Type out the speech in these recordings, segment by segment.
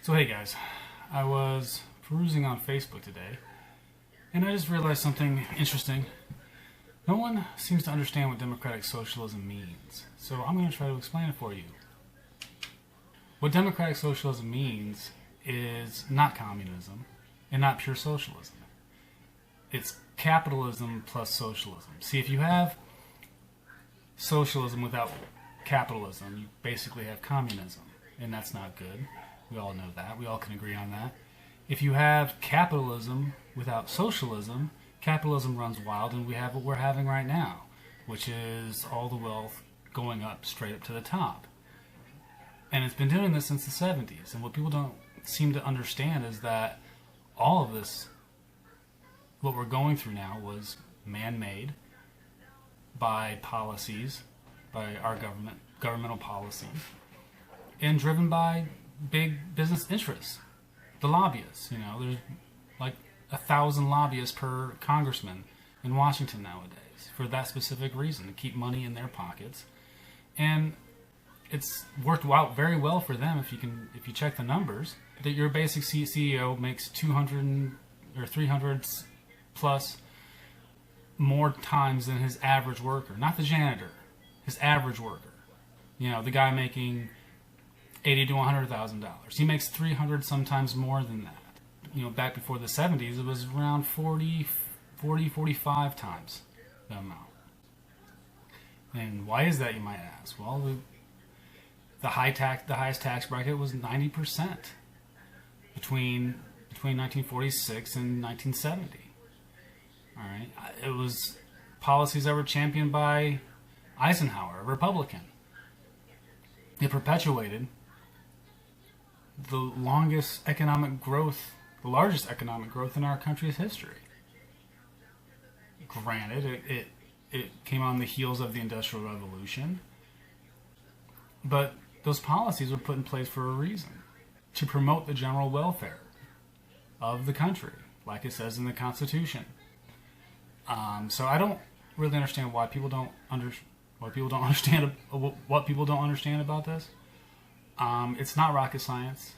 So hey guys, I was perusing on Facebook today, and I just realized something interesting. No one seems to understand what democratic socialism means, so I'm going to try to explain it for you. What democratic socialism means is not communism and not pure socialism. It's capitalism plus socialism. See, if you have socialism without capitalism, you basically have communism, and that's not good. We all know that. We all can agree on that. If you have capitalism without socialism, capitalism runs wild, and we have what we're having right now, which is all the wealth going up straight up to the top. And it's been doing this since the 70s. And what people don't seem to understand is that all of this, what we're going through now, was man-made by policies, by our governmental policies, and driven by big business interests. The lobbyists, there's like 1,000 lobbyists per congressman in Washington nowadays for that specific reason, to keep money in their pockets. And it's worked out very well for them if you check the numbers. That your basic CEO makes 200 or 300 plus more times than his average worker, not the janitor, his average worker. The guy making $80,000 to $100,000. He makes 300 sometimes more than that. Back before the 70s, it was around 45 times the amount. And why is that, you might ask? Well, the highest tax bracket was 90% between 1946 and 1970. All right, it was policies that were championed by Eisenhower, a Republican. It perpetuated the largest economic growth in our country's history. Granted, it came on the heels of the Industrial Revolution, but those policies were put in place for a reason, to promote the general welfare of the country, like it says in the Constitution. So I don't really understand why people don't understand about this. It's not rocket science.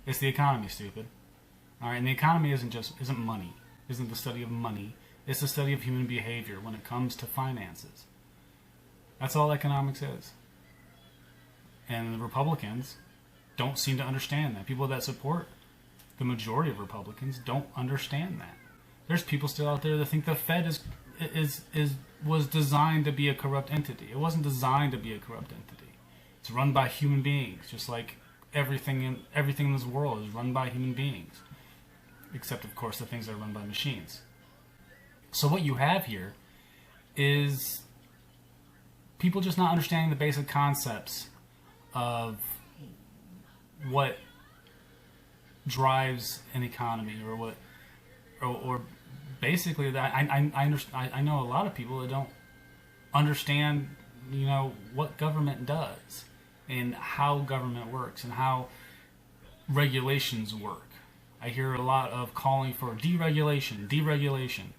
It's the economy, stupid. All right, and the economy isn't money. Isn't the study of money. It's the study of human behavior when it comes to finances. That's all economics is. And the Republicans don't seem to understand that. People that support the majority of Republicans don't understand that. There's people still out there that think the Fed was designed to be a corrupt entity. It wasn't designed to be a corrupt entity. It's run by human beings, just like everything in this world is run by human beings, except of course the things that are run by machines. So what you have here is people just not understanding the basic concepts of what drives an economy, or basically that I know a lot of people that don't understand what government does and how government works and how regulations work. I hear a lot of calling for deregulation.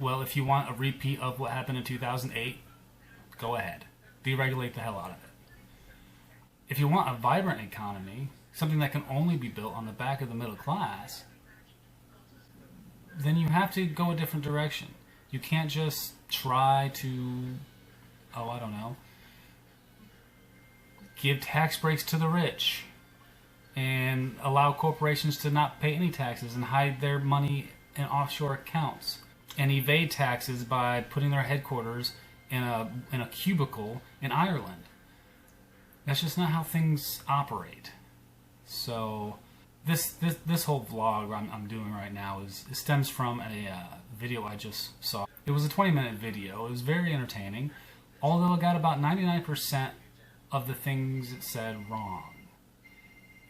Well, if you want a repeat of what happened in 2008, go ahead. Deregulate the hell out of it. If you want a vibrant economy, something that can only be built on the back of the middle class, then you have to go a different direction. You can't just try to, give tax breaks to the rich and allow corporations to not pay any taxes and hide their money in offshore accounts and evade taxes by putting their headquarters in a cubicle in Ireland. That's just not how things operate. So this whole vlog I'm doing right now it stems from a video I just saw. It was a 20-minute video. It was very entertaining, although it got about 99% of the things it said wrong.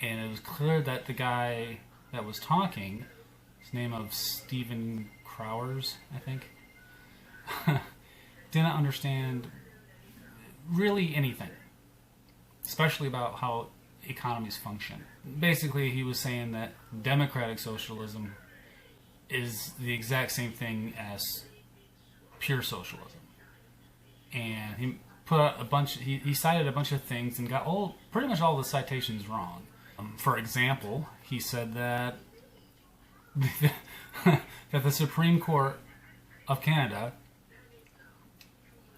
And it was clear that the guy that was talking, his name of Stephen Crowers, I think, didn't understand really anything, especially about how economies function. Basically, he was saying that democratic socialism is the exact same thing as pure socialism. And he put out he cited a bunch of things and got pretty much all the citations wrong. For example, he said that that the Supreme Court of Canada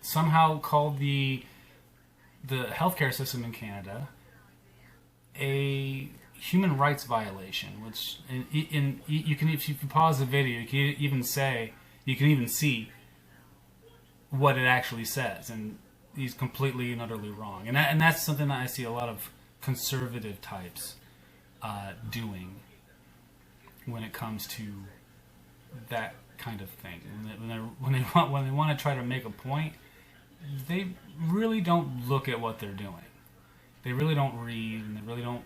somehow called the healthcare system in Canada a human rights violation, which you can, if you pause the video, you can even see what it actually says, and he's completely and utterly wrong. And that's something that I see a lot of conservative types doing when it comes to that kind of thing. When they want to try to make a point, they really don't look at what they're doing. They really don't read, and they really don't,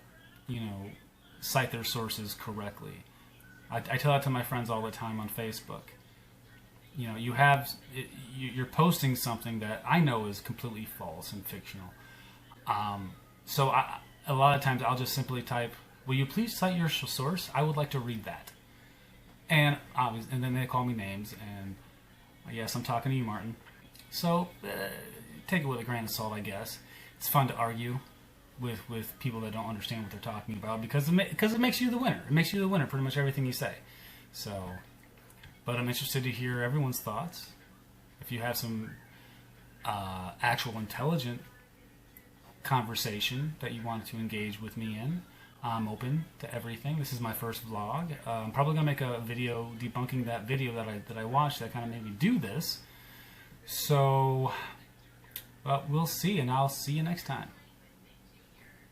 cite their sources correctly. I tell that to my friends all the time on Facebook. You're posting something that I know is completely false and fictional. So a lot of times I'll just simply type, "Will you please cite your source? I would like to read that." And then they call me names, and yes, I'm talking to you, Martin. So take it with a grain of salt, I guess. It's fun to argue with people that don't understand what they're talking about, because it makes you the winner. It makes you the winner pretty much everything you say. So, but I'm interested to hear everyone's thoughts. If you have some actual intelligent conversation that you want to engage with me in, I'm open to everything. This is my first vlog. I'm probably gonna make a video debunking that video that I watched that kind of made me do this. So, well, we'll see, and I'll see you next time.